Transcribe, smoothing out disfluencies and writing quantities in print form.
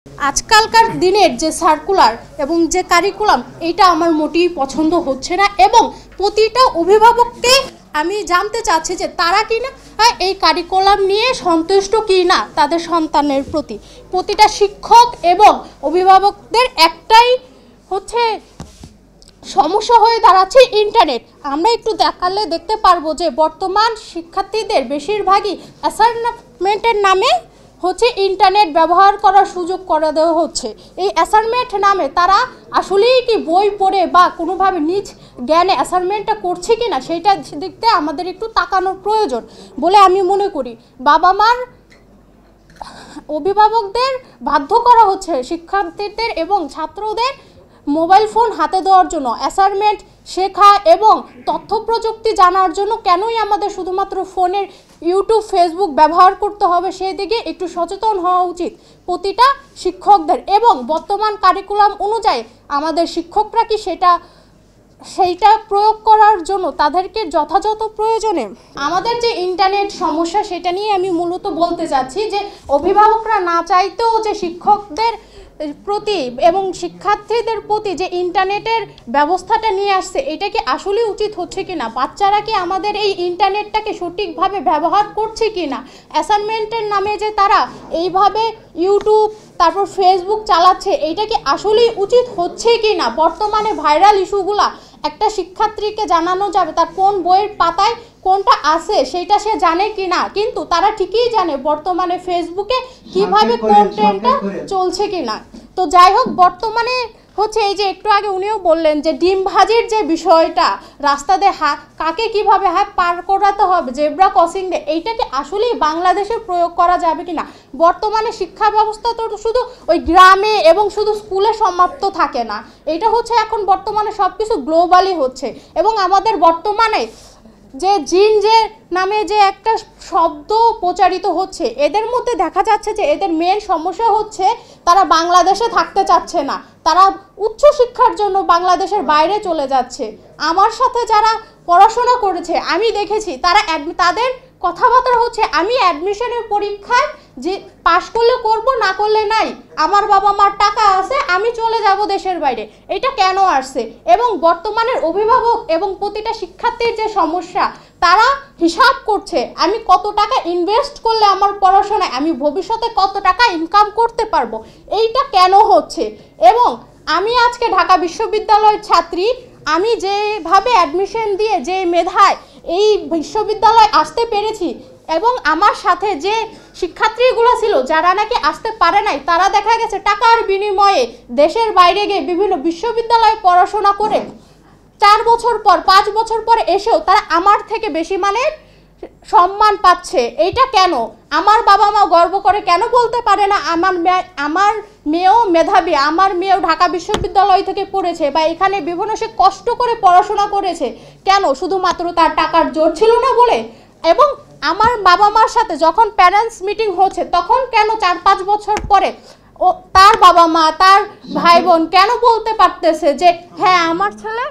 আজকালকার দিনের যে সার্কুলার এবং যে কারিকুলাম এটা আমার মোটেই পছন্দ হচ্ছে না এবং প্রতিটা অভিভাবককে আমি জানতে চাচ্ছি যে তারা কি না এই কারিকুলাম নিয়ে সন্তুষ্ট কি না তাদের সন্তানের প্রতি। প্রতিটা শিক্ষক এবং অভিভাবকদের একটাই হচ্ছে সমস্যা হয়ে দাঁড়াচ্ছে ইন্টারনেট। আমরা একটু দেখালে দেখতে পারবো যে বর্তমান শিক্ষার্থীদের বেশিরভাগই অ্যাসাইনমেন্টের নামে হচ্ছে ইন্টারনেট ব্যবহার করার সুযোগ করে দেওয়া হচ্ছে। এই অ্যাসাইনমেন্ট নামে তারা আসলেই কি বই পড়ে বা কোনোভাবে নিজ জ্ঞানে অ্যাসাইনমেন্টটা করছে কি না সেইটা দেখতে আমাদের একটু তাকানোর প্রয়োজন বলে আমি মনে করি। বাবা মার অভিভাবকদের বাধ্য করা হচ্ছে শিক্ষার্থীদের এবং ছাত্রদের মোবাইল ফোন হাতে দেওয়ার জন্য, অ্যাসাইনমেন্ট শেখা এবং তথ্য প্রযুক্তি জানার জন্য কেনই আমাদের শুধুমাত্র ফোনের ইউটিউব ফেসবুক ব্যবহার করতে হবে সেই দিকে একটু সচেতন হওয়া উচিত প্রতিটা শিক্ষকদের। এবং বর্তমান কারিকুলাম অনুযায়ী আমাদের শিক্ষকরা কি সেইটা প্রয়োগ করার জন্য তাদেরকে যথাযথ প্রয়োজনে আমাদের যে ইন্টারনেট সমস্যা সেটা নিয়ে আমি মূলত বলতে চাচ্ছি যে অভিভাবকরা না চাইতেও যে শিক্ষকদের প্রতি এবং শিক্ষার্থীদের প্রতি যে ইন্টারনেটের ব্যবস্থাটা নিয়ে আসছে এটা কি আসলে উচিত হচ্ছে কি না, বাচ্চারা কি আমাদের এই ইন্টারনেটটাকে সঠিকভাবে ব্যবহার করছে কি না, অ্যাসাইনমেন্টের নামে যে তারা এইভাবে ইউটিউব তারপর ফেসবুক চালাচ্ছে এইটা কি আসলেই উচিত হচ্ছে কি না। বর্তমানে ভাইরাল ইস্যুগুলা একটা শিক্ষার্থীকে জানানো যাবে তার কোন বইয়ের পাতায় কোনটা আছে সেটা সে জানে কি না, কিন্তু তারা ঠিকই জানে বর্তমানে ফেসবুকে কিভাবে কন্টেন্টটা চলছে কি না। তো যাই হোক, বর্তমানে হচ্ছে এই যে একটু আগে উনিও বললেন যে ডিম ভাজির যে বিষয়টা রাস্তাতে কাকে কিভাবে পার করাতে হবে জেব্রা ক্রসিং ডে এইটাকে আসলেই বাংলাদেশে প্রয়োগ করা যাবে কিনা। বর্তমানে শিক্ষা ব্যবস্থা তো শুধু ওই গ্রামে এবং শুধু স্কুলে সমাপ্ত থাকে না, এটা হচ্ছে এখন বর্তমানে সব কিছু গ্লোবালি হচ্ছে। এবং আমাদের বর্তমানে যে জিন যে নামে যে একটা শব্দ প্রচারিত হচ্ছে এদের মধ্যে দেখা যাচ্ছে যে এদের মেন সমস্যা হচ্ছে তারা বাংলাদেশে থাকতে চাচ্ছে না, তারা উচ্চ শিক্ষার জন্য বাংলাদেশের বাইরে চলে যাচ্ছে। আমার সাথে যারা পড়াশোনা করেছে আমি দেখেছি তারা তাদের কথাবার্তা হচ্ছে আমি অ্যাডমিশনের পরীক্ষায় যে পাশ করলে করব না করলে নাই, আমার বাবা মার টাকা আছে আমি চলে যাব দেশের বাইরে। এটা কেন আসছে? এবং বর্তমানের অভিভাবক এবং প্রতিটা শিক্ষার্থীর যে সমস্যা তারা হিসাব করছে আমি কত টাকা ইনভেস্ট করলে আমার পড়াশোনায় আমি ভবিষ্যতে কত টাকা ইনকাম করতে পারবো, এইটা কেন হচ্ছে। এবং আমি আজকে ঢাকা বিশ্ববিদ্যালয়ের ছাত্রী, আমি যেভাবে অ্যাডমিশন দিয়ে যে মেধায় এই বিশ্ববিদ্যালয়ে আসতে পেরেছি এবং আমার সাথে যে শিক্ষার্থীগুলো ছিল যারা নাকি আসতে পারে নাই তারা দেখা গেছে টাকার বিনিময়ে দেশের বাইরে গিয়ে বিভিন্ন বিশ্ববিদ্যালয়ে পড়াশোনা করে 4 বছর পর 5 বছর পর এসেও তারা আমার থেকে বেশি মানের সম্মান পাচ্ছে। এইটা কেন? আমার বাবা মা গর্ব করে কেন বলতে পারে না আমার মেয়েও মেধাবী, আমার মেয়েও ঢাকা বিশ্ববিদ্যালয় থেকে পড়েছে বা এখানে বিভিন্ন সে কষ্ট করে পড়াশোনা করেছে, কেন? শুধুমাত্র তার টাকার জোর ছিল না বলে। এবং আমার বাবা মার সাথে যখন প্যারেন্টস মিটিং হচ্ছে তখন কেন 4-5 বছর পরে তার বাবা মা তার ভাই বোন কেন বলতে পারতেছে যে হ্যাঁ আমার ছেলে